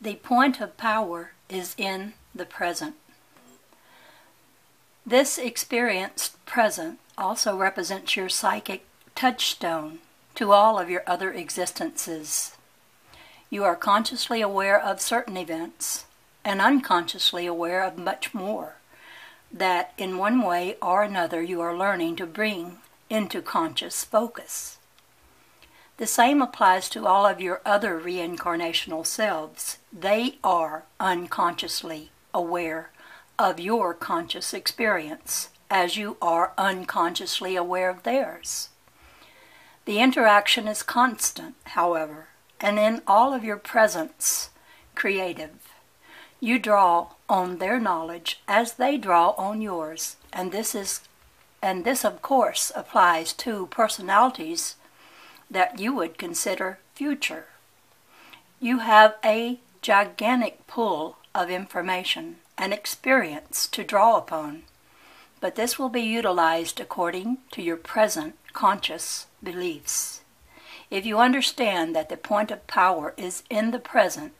The point of power is in the present. This experienced present also represents your psychic touchstone to all of your other existences. You are consciously aware of certain events and unconsciously aware of much more that in one way or another you are learning to bring into conscious focus. The same applies to all of your other reincarnational selves. They are unconsciously aware of your conscious experience as you are unconsciously aware of theirs. The interaction is constant, however, and in all of your presence creative. You draw on their knowledge as they draw on yours, and this of course applies to personalities that you would consider future. You have a gigantic pool of information and experience to draw upon, but this will be utilized according to your present conscious beliefs. If you understand that the point of power is in the present,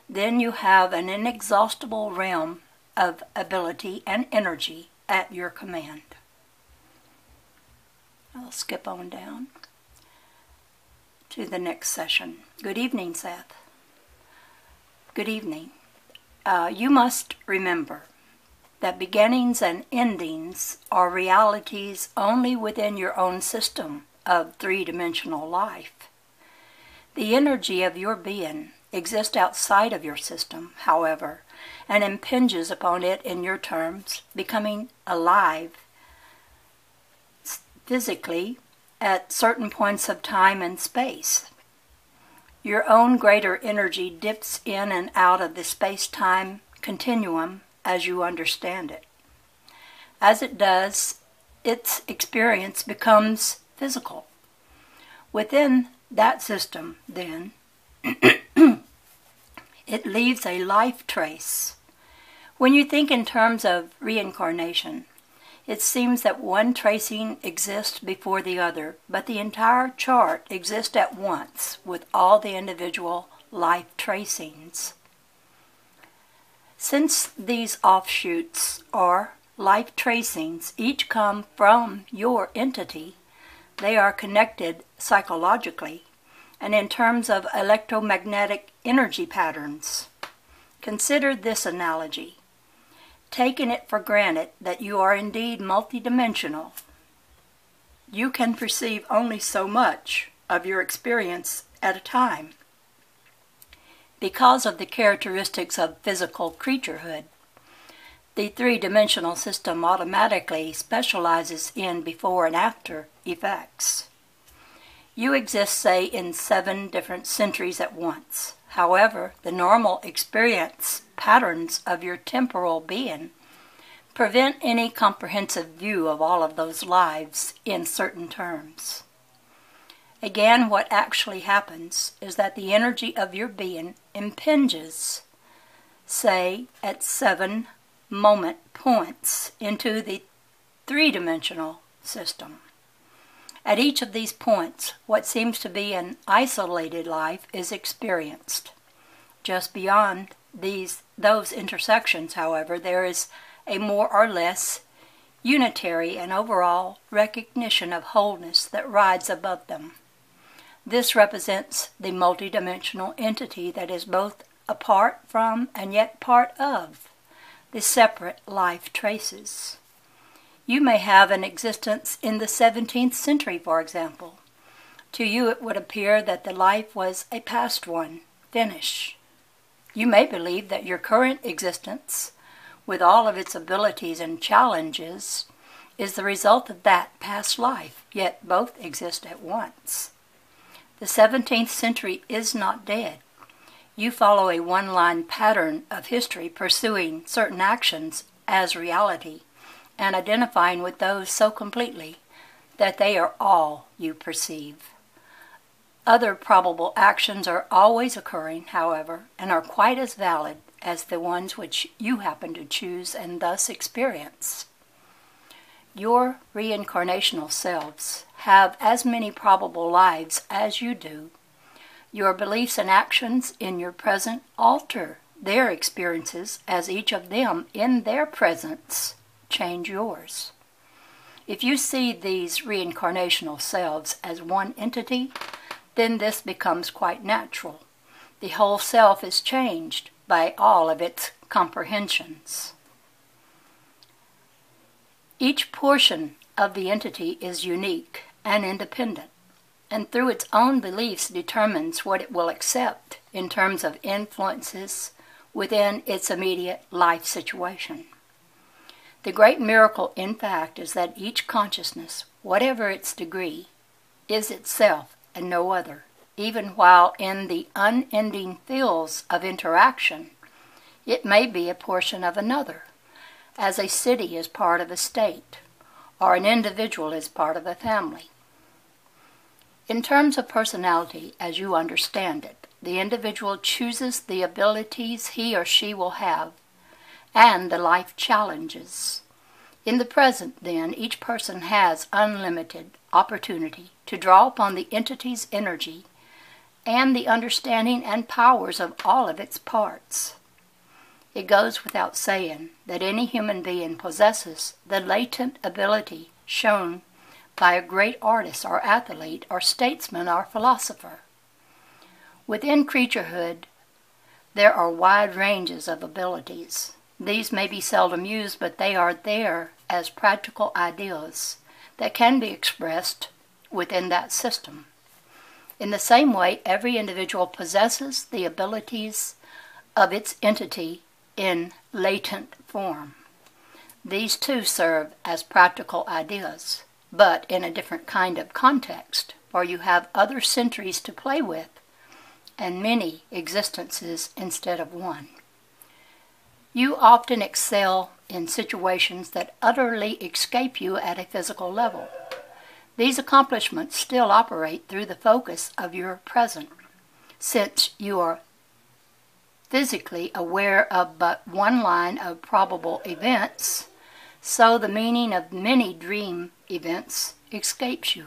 then you have an inexhaustible realm of ability and energy at your command. I'll skip on down to the next session. Good evening, Seth. Good evening. You must remember that beginnings and endings are realities only within your own system of three-dimensional life. The energy of your being exists outside of your system, however, and impinges upon it in your terms, becoming alive physically at certain points of time and space. Your own greater energy dips in and out of the space-time continuum as you understand it. As it does, its experience becomes physical. Within that system, then, it leaves a life trace. When you think in terms of reincarnation, it seems that one tracing exists before the other, but the entire chart exists at once with all the individual life tracings. Since these offshoots are life tracings, each come from your entity, they are connected psychologically and in terms of electromagnetic energy patterns. Consider this analogy. Taking it for granted that you are indeed multidimensional, you can perceive only so much of your experience at a time. Because of the characteristics of physical creaturehood, the three-dimensional system automatically specializes in before and after effects. You exist, say, in 7 different centuries at once. However, the normal experience patterns of your temporal being prevent any comprehensive view of all of those lives in certain terms. Again, what actually happens is that the energy of your being impinges, say, at 7 moment points into the three-dimensional system. At each of these points, what seems to be an isolated life is experienced. Just beyond those intersections, however, there is a more or less unitary and overall recognition of wholeness that rides above them. This represents the multidimensional entity that is both apart from and yet part of the separate life traces. You may have an existence in the 17th century, for example. To you it would appear that the life was a past one, finish. You may believe that your current existence, with all of its abilities and challenges, is the result of that past life, yet both exist at once. The 17th century is not dead. You follow a one-line pattern of history pursuing certain actions as reality, and identifying with those so completely that they are all you perceive. Other probable actions are always occurring, however, and are quite as valid as the ones which you happen to choose and thus experience. Your reincarnational selves have as many probable lives as you do. Your beliefs and actions in your present alter their experiences as each of them in their presence change yours. If you see these reincarnational selves as one entity, then this becomes quite natural. The whole self is changed by all of its comprehensions. Each portion of the entity is unique and independent, and through its own beliefs determines what it will accept in terms of influences within its immediate life situation. The great miracle, in fact, is that each consciousness, whatever its degree, is itself and no other, even while in the unending fields of interaction, it may be a portion of another, as a city is part of a state, or an individual is part of a family. In terms of personality, as you understand it, the individual chooses the abilities he or she will have and the life challenges. In the present, then, each person has unlimited opportunity to draw upon the entity's energy and the understanding and powers of all of its parts. It goes without saying that any human being possesses the latent ability shown by a great artist or athlete or statesman or philosopher. Within creaturehood, there are wide ranges of abilities. These may be seldom used, but they are there as practical ideas that can be expressed within that system. In the same way, every individual possesses the abilities of its entity in latent form. These too serve as practical ideas, but in a different kind of context, for you have other centuries to play with and many existences instead of one. You often excel in situations that utterly escape you at a physical level. These accomplishments still operate through the focus of your present, since you are physically aware of but one line of probable events, so the meaning of many dream events escapes you.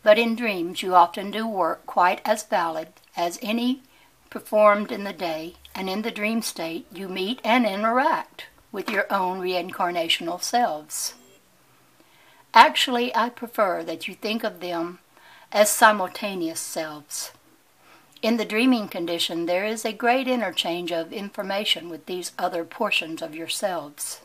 But in dreams you often do work quite as valid as any performed in the day, and in the dream state you meet and interact with your own reincarnational selves. Actually, I prefer that you think of them as simultaneous selves. In the dreaming condition, there is a great interchange of information with these other portions of yourselves.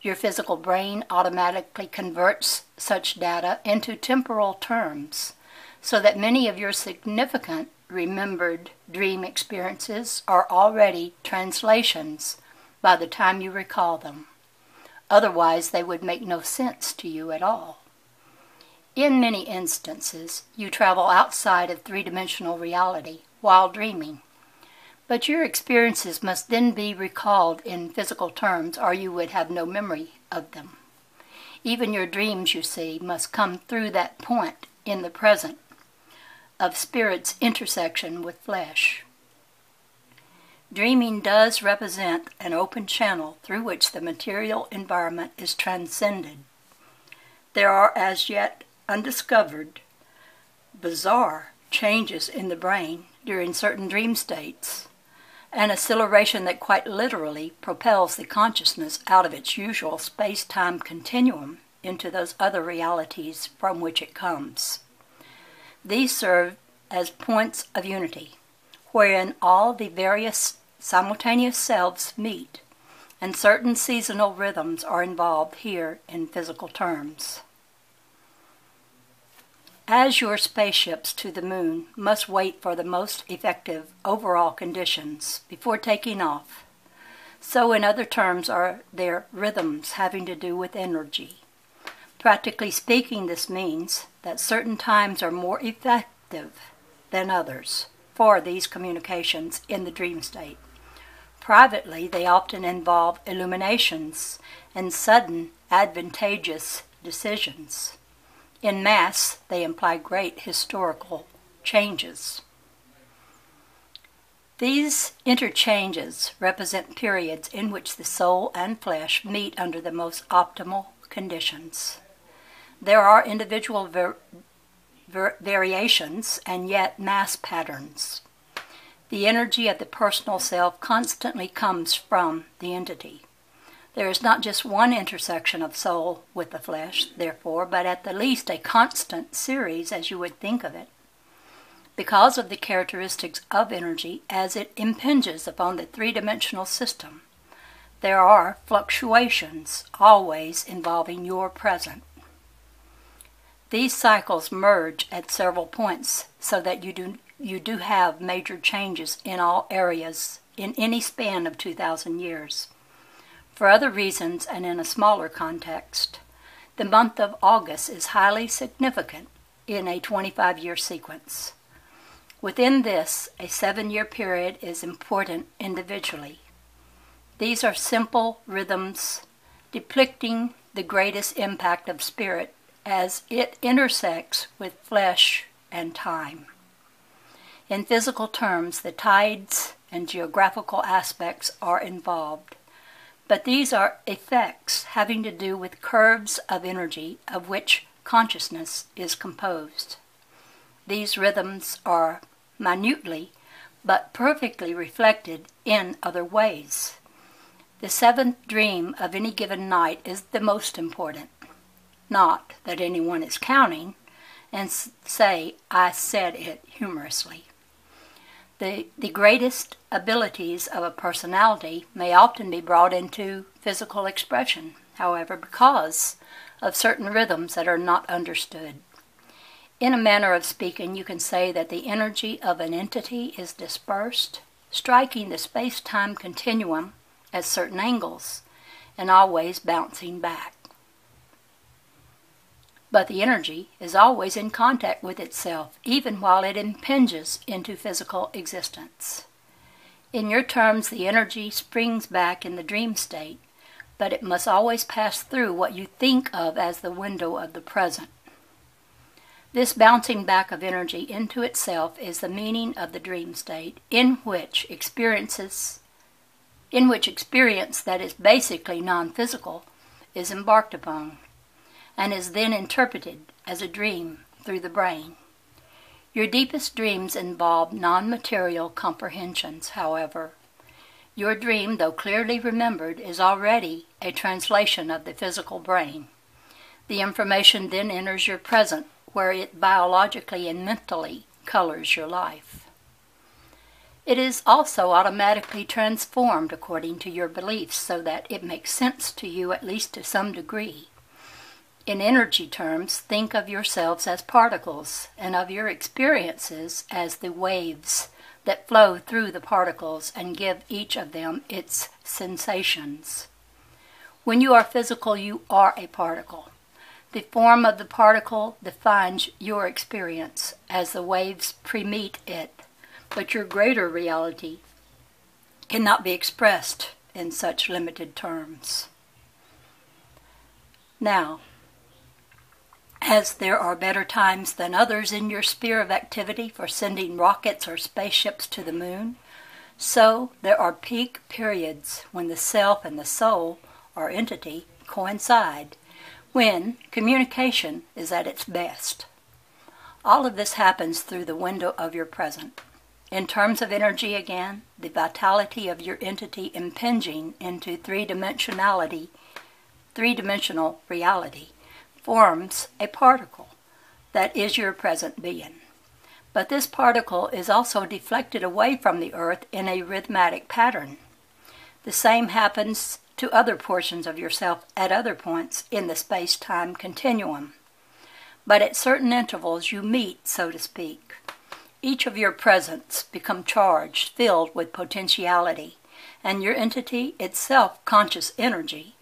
Your physical brain automatically converts such data into temporal terms, so that many of your significant remembered dream experiences are already translations by the time you recall them. Otherwise, they would make no sense to you at all. In many instances, you travel outside of three-dimensional reality while dreaming, but your experiences must then be recalled in physical terms, or you would have no memory of them. Even your dreams, you see, must come through that point in the present of spirit's intersection with flesh. Dreaming does represent an open channel through which the material environment is transcended. There are as yet undiscovered, bizarre changes in the brain during certain dream states, an acceleration that quite literally propels the consciousness out of its usual space-time continuum into those other realities from which it comes. These serve as points of unity, wherein all the various simultaneous selves meet, and certain seasonal rhythms are involved here in physical terms. As your spaceships to the moon must wait for the most effective overall conditions before taking off, so in other terms are their rhythms having to do with energy. Practically speaking, this means that certain times are more effective than others for these communications in the dream state. Privately, they often involve illuminations and sudden, advantageous decisions. In mass, they imply great historical changes. These interchanges represent periods in which the soul and flesh meet under the most optimal conditions. There are individual variations and yet mass patterns. The energy of the personal self constantly comes from the entity. There is not just one intersection of soul with the flesh, therefore, but at the least a constant series as you would think of it. Because of the characteristics of energy as it impinges upon the three-dimensional system, there are fluctuations always involving your present. These cycles merge at several points so that you do have major changes in all areas in any span of 2,000 years. For other reasons and in a smaller context, the month of August is highly significant in a 25-year sequence. Within this, a 7-year period is important individually. These are simple rhythms depicting the greatest impact of spirit as it intersects with flesh and time. In physical terms, the tides and geographical aspects are involved, but these are effects having to do with curves of energy of which consciousness is composed. These rhythms are minutely but perfectly reflected in other ways. The seventh dream of any given night is the most important. Not that anyone is counting and say, "I said it," humorously. The greatest abilities of a personality may often be brought into physical expression, however, because of certain rhythms that are not understood. In a manner of speaking, you can say that the energy of an entity is dispersed, striking the space-time continuum at certain angles, and always bouncing back. But the energy is always in contact with itself, even while it impinges into physical existence. In your terms, the energy springs back in the dream state, but it must always pass through what you think of as the window of the present. This bouncing back of energy into itself is the meaning of the dream state, in which experience that is basically non-physical is embarked upon, and is then interpreted as a dream through the brain. Your deepest dreams involve non-material comprehensions, however. Your dream, though clearly remembered, is already a translation of the physical brain. The information then enters your present, where it biologically and mentally colors your life. It is also automatically transformed according to your beliefs so that it makes sense to you at least to some degree. In energy terms, think of yourselves as particles and of your experiences as the waves that flow through the particles and give each of them its sensations. When you are physical, you are a particle. The form of the particle defines your experience as the waves pre-meet it, but your greater reality cannot be expressed in such limited terms. Now, as there are better times than others in your sphere of activity for sending rockets or spaceships to the moon, so there are peak periods when the self and the soul, or entity, coincide, when communication is at its best. All of this happens through the window of your present. In terms of energy again, the vitality of your entity impinging into three-dimensional reality forms a particle that is your present being. But this particle is also deflected away from the earth in a rhythmic pattern. The same happens to other portions of yourself at other points in the space-time continuum. But at certain intervals you meet, so to speak. Each of your presents become charged, filled with potentiality, and your entity itself, conscious energy,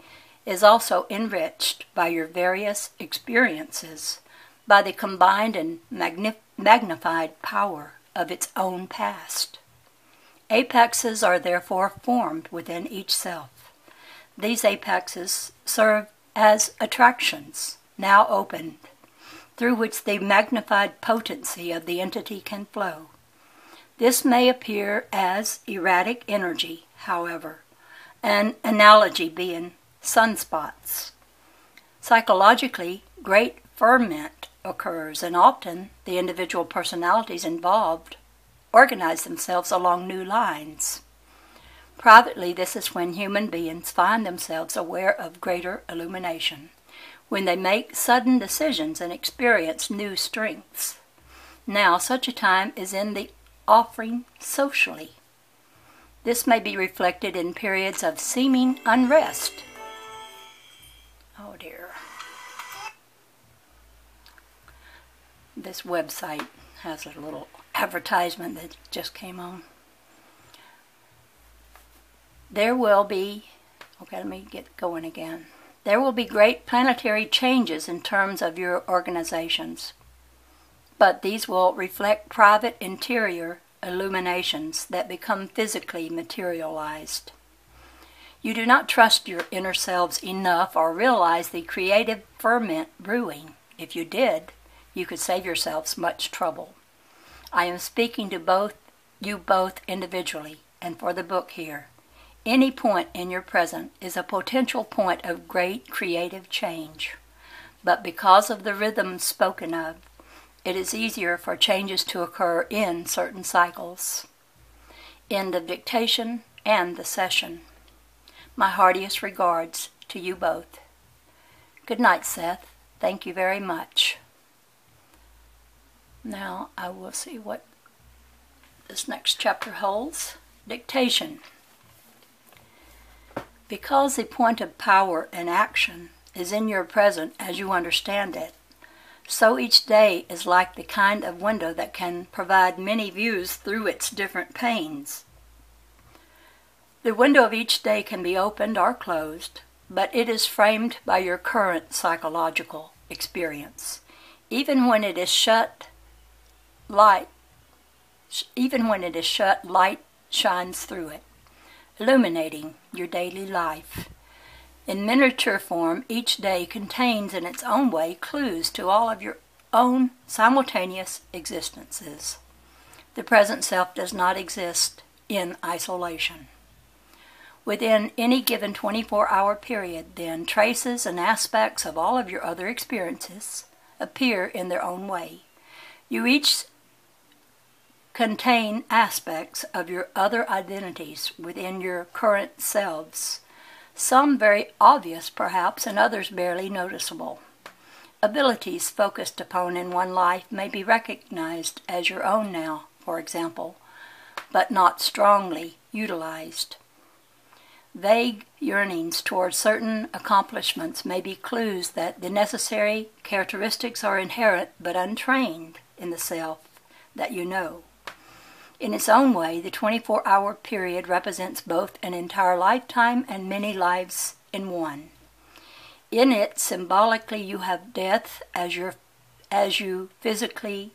is also enriched by your various experiences, by the combined and magnified power of its own past. Apexes are therefore formed within each self. These apexes serve as attractions, now opened, through which the magnified potency of the entity can flow. This may appear as erratic energy, however, an analogy being sunspots. Psychologically, great ferment occurs, and often the individual personalities involved organize themselves along new lines. Privately, this is when human beings find themselves aware of greater illumination, when they make sudden decisions and experience new strengths. Now, such a time is in the offering socially. This may be reflected in periods of seeming unrest. Oh dear. This website has a little advertisement that just came on. There will be, okay, let me get going again. There will be great planetary changes in terms of your organizations, but these will reflect private interior illuminations that become physically materialized. You do not trust your inner selves enough or realize the creative ferment brewing. If you did, you could save yourselves much trouble. I am speaking to you both individually and for the book here. Any point in your present is a potential point of great creative change, but because of the rhythm spoken of, it is easier for changes to occur in certain cycles. End of dictation and the session. My heartiest regards to you both. Good night, Seth. Thank you very much. Now I will see what this next chapter holds. Dictation. Because the point of power and action is in your present as you understand it, so each day is like the kind of window that can provide many views through its different panes. The window of each day can be opened or closed, but it is framed by your current psychological experience. Even when it is shut, light shines through it, illuminating your daily life. In miniature form, each day contains in its own way clues to all of your own simultaneous existences. The present self does not exist in isolation. Within any given 24-hour period, then, traces and aspects of all of your other experiences appear in their own way. You each contain aspects of your other identities within your current selves, some very obvious perhaps, and others barely noticeable. Abilities focused upon in one life may be recognized as your own now, for example, but not strongly utilized. Vague yearnings towards certain accomplishments may be clues that the necessary characteristics are inherent but untrained in the self that you know. In its own way, the 24-hour period represents both an entire lifetime and many lives in one. In it, symbolically, you have death as your physically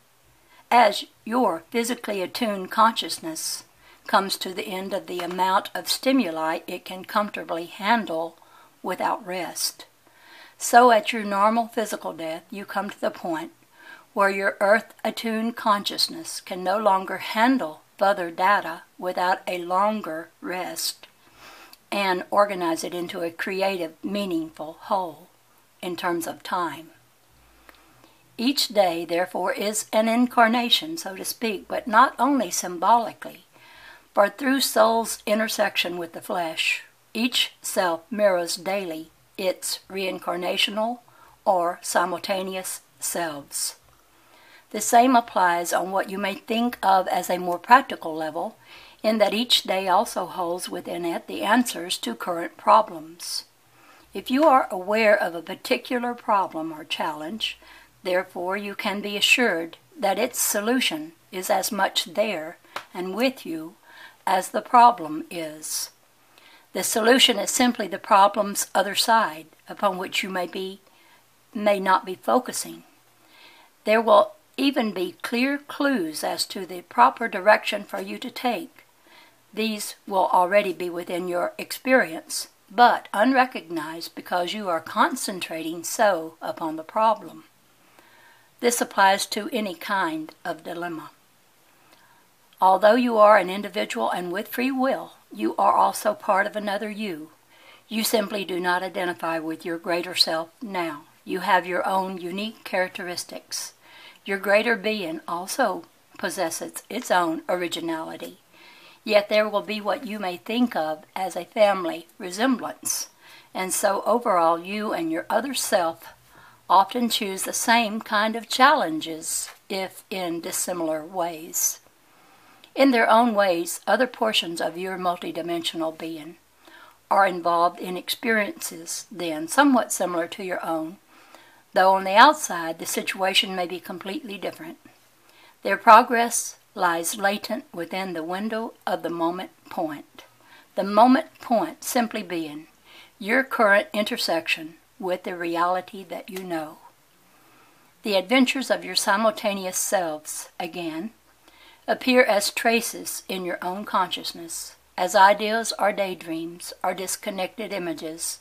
attuned consciousness comes to the end of the amount of stimuli it can comfortably handle without rest. So at your normal physical death, you come to the point where your earth-attuned consciousness can no longer handle further data without a longer rest and organize it into a creative, meaningful whole in terms of time. Each day, therefore, is an incarnation, so to speak, but not only symbolically, for through soul's intersection with the flesh, each self mirrors daily its reincarnational or simultaneous selves. The same applies on what you may think of as a more practical level, in that each day also holds within it the answers to current problems. If you are aware of a particular problem or challenge, therefore you can be assured that its solution is as much there and with you as the problem is. The solution is simply the problem's other side, upon which you may not be focusing. There will even be clear clues as to the proper direction for you to take. These will already be within your experience, but unrecognized because you are concentrating so upon the problem. This applies to any kind of dilemma. Although you are an individual and with free will, you are also part of another you. You simply do not identify with your greater self now. you have your own unique characteristics. Your greater being also possesses its own originality. Yet there will be what you may think of as a family resemblance, and so overall you and your other self often choose the same kind of challenges, if in dissimilar ways. In their own ways, other portions of your multidimensional being are involved in experiences then somewhat similar to your own, though on the outside the situation may be completely different. Their progress lies latent within the window of the moment point. The moment point simply being your current intersection with the reality that you know. The adventures of your simultaneous selves, again, appear as traces in your own consciousness, as ideas or daydreams or disconnected images,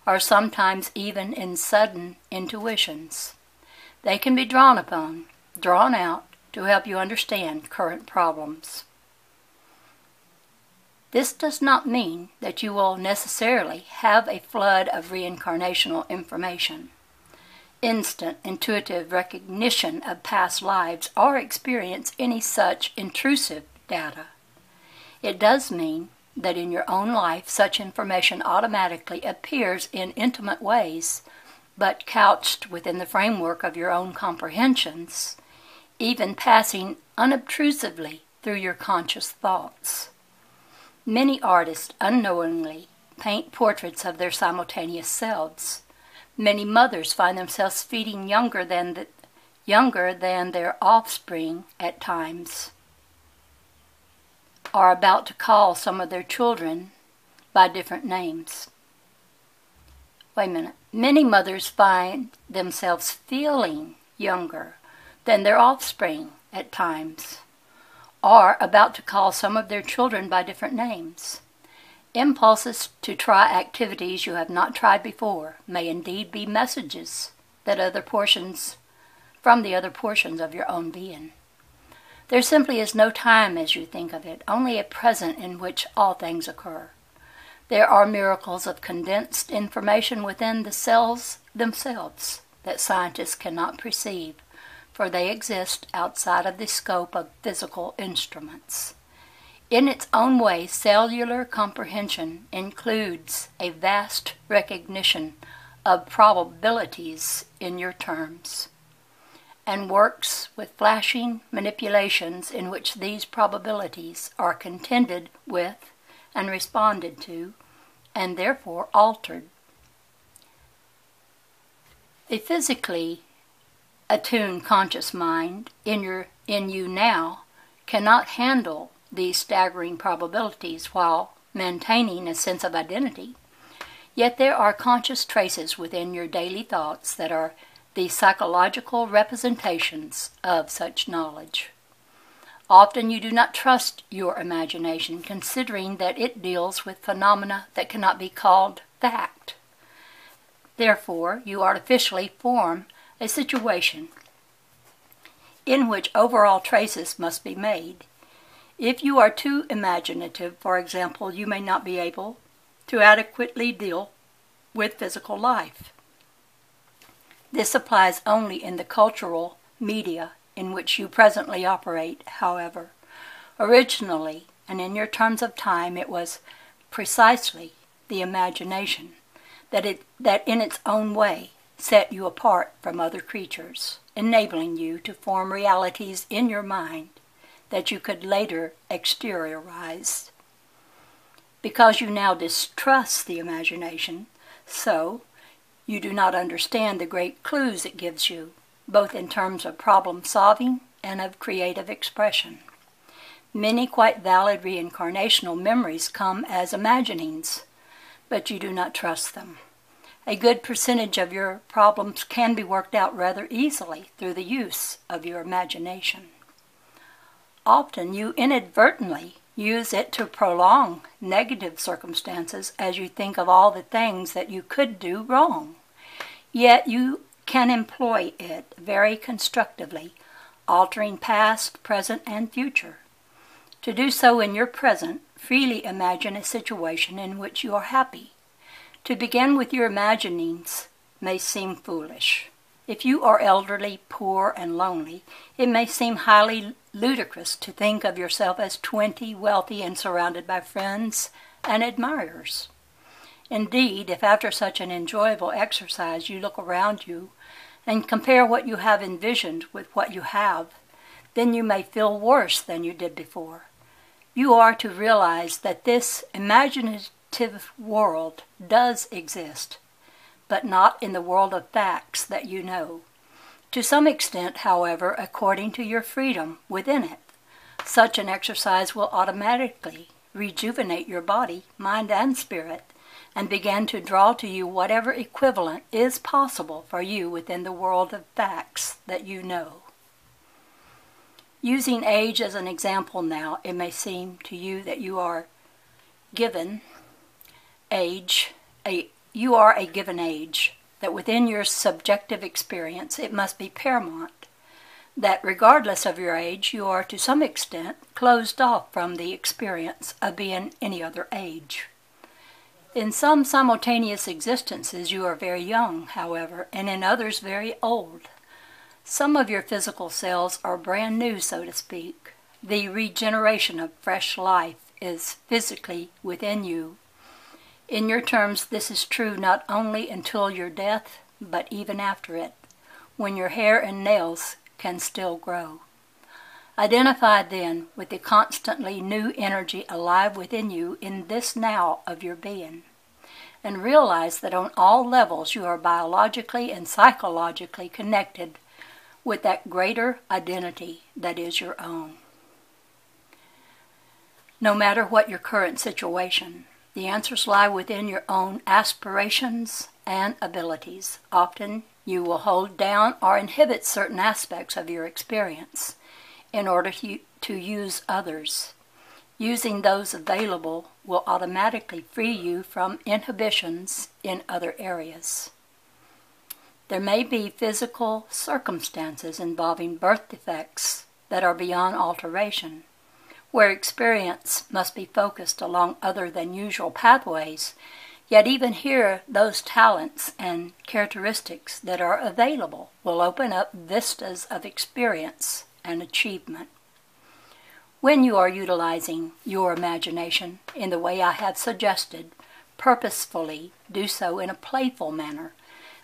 or sometimes even in sudden intuitions. They can be drawn upon, drawn out, to help you understand current problems. This does not mean that you will necessarily have a flood of reincarnational information, instant intuitive recognition of past lives, or experience any such intrusive data. It does mean that in your own life such information automatically appears in intimate ways, but couched within the framework of your own comprehensions, even passing unobtrusively through your conscious thoughts. Many artists unknowingly paint portraits of their simultaneous selves. Many mothers find themselves feeding younger than their offspring at times, are about to call some of their children by different names. Many mothers find themselves feeling younger than their offspring at times, are about to call some of their children by different names. Impulses to try activities you have not tried before may indeed be messages that from the other portions of your own being. There simply is no time as you think of it, only a present in which all things occur. There are miracles of condensed information within the cells themselves that scientists cannot perceive, for they exist outside of the scope of physical instruments. In its own way, cellular comprehension includes a vast recognition of probabilities in your terms, and works with flashing manipulations in which these probabilities are contended with and responded to, and therefore altered. The physically attuned conscious mind in you now cannot handle these staggering probabilities while maintaining a sense of identity. Yet there are conscious traces within your daily thoughts that are the psychological representations of such knowledge. Often you do not trust your imagination, considering that it deals with phenomena that cannot be called fact. Therefore, you artificially form a situation in which overall traces must be made. If you are too imaginative, for example, you may not be able to adequately deal with physical life. This applies only in the cultural media in which you presently operate, however. Originally, and in your terms of time, it was precisely the imagination that in its own way set you apart from other creatures, enabling you to form realities in your mind that you could later exteriorize. Because you now distrust the imagination, so you do not understand the great clues it gives you, both in terms of problem solving and of creative expression. Many quite valid reincarnational memories come as imaginings, but you do not trust them. A good percentage of your problems can be worked out rather easily through the use of your imagination. Often you inadvertently use it to prolong negative circumstances as you think of all the things that you could do wrong. Yet you can employ it very constructively, altering past, present, and future. To do so in your present, freely imagine a situation in which you are happy. To begin with your imaginings may seem foolish. If you are elderly, poor, and lonely, it may seem highly ludicrous to think of yourself as 20, wealthy, and surrounded by friends and admirers. Indeed, if after such an enjoyable exercise you look around you and compare what you have envisioned with what you have, then you may feel worse than you did before. You are to realize that this imaginative world does exist, but not in the world of facts that you know. To some extent, however, according to your freedom within it. Such an exercise will automatically rejuvenate your body, mind, and spirit, and begin to draw to you whatever equivalent is possible for you within the world of facts that you know. Using age as an example now, it may seem to you that you are given age, you are a given age, that within your subjective experience it must be paramount, that regardless of your age you are to some extent closed off from the experience of being any other age. In some simultaneous existences you are very young, however, and in others very old. Some of your physical cells are brand new, so to speak. The regeneration of fresh life is physically within you. In your terms, this is true not only until your death, but even after it, when your hair and nails can still grow. Identify then with the constantly new energy alive within you in this now of your being, and realize that on all levels you are biologically and psychologically connected with that greater identity that is your own. No matter what your current situation, the answers lie within your own aspirations and abilities. Often you will hold down or inhibit certain aspects of your experience in order to use others. Using those available will automatically free you from inhibitions in other areas. There may be physical circumstances involving birth defects that are beyond alteration, where experience must be focused along other than usual pathways, yet even here those talents and characteristics that are available will open up vistas of experience and achievement. When you are utilizing your imagination in the way I have suggested, purposefully do so in a playful manner,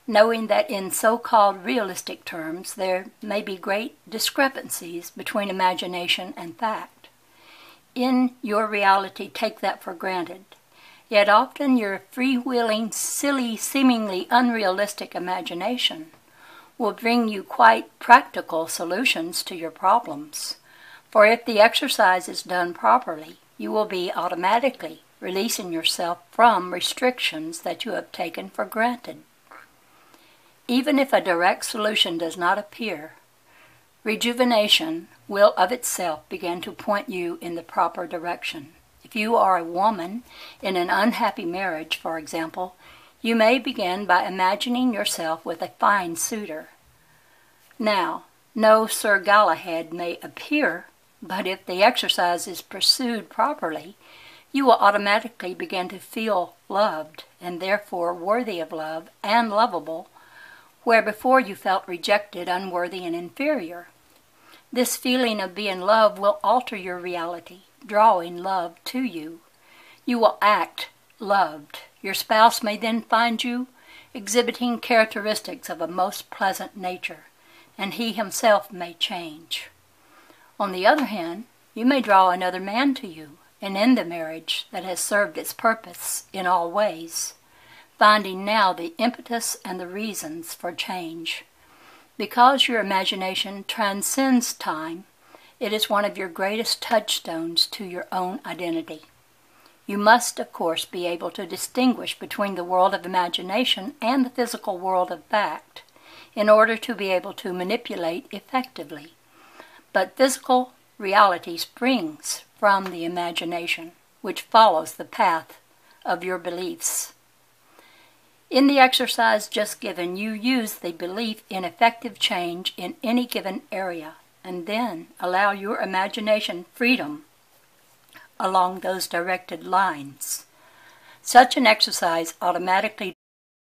knowing that in so-called realistic terms there may be great discrepancies between imagination and fact. In your reality, take that for granted. Yet often your freewheeling, silly, seemingly unrealistic imagination will bring you quite practical solutions to your problems. For if the exercise is done properly, you will be automatically releasing yourself from restrictions that you have taken for granted. Even if a direct solution does not appear, rejuvenation will of itself begin to point you in the proper direction. If you are a woman in an unhappy marriage, for example, you may begin by imagining yourself with a fine suitor. Now, no Sir Galahad may appear, but if the exercise is pursued properly, you will automatically begin to feel loved and therefore worthy of love and lovable, where before you felt rejected, unworthy, and inferior. This feeling of being loved will alter your reality, drawing love to you. You will act loved. Your spouse may then find you exhibiting characteristics of a most pleasant nature, and he himself may change. On the other hand, you may draw another man to you, and end the marriage that has served its purpose in all ways, finding now the impetus and the reasons for change. Because your imagination transcends time, it is one of your greatest touchstones to your own identity. You must, of course, be able to distinguish between the world of imagination and the physical world of fact in order to be able to manipulate effectively. But physical reality springs from the imagination, which follows the path of your beliefs. In the exercise just given, you use the belief in effective change in any given area, and then allow your imagination freedom along those directed lines. Such an exercise automatically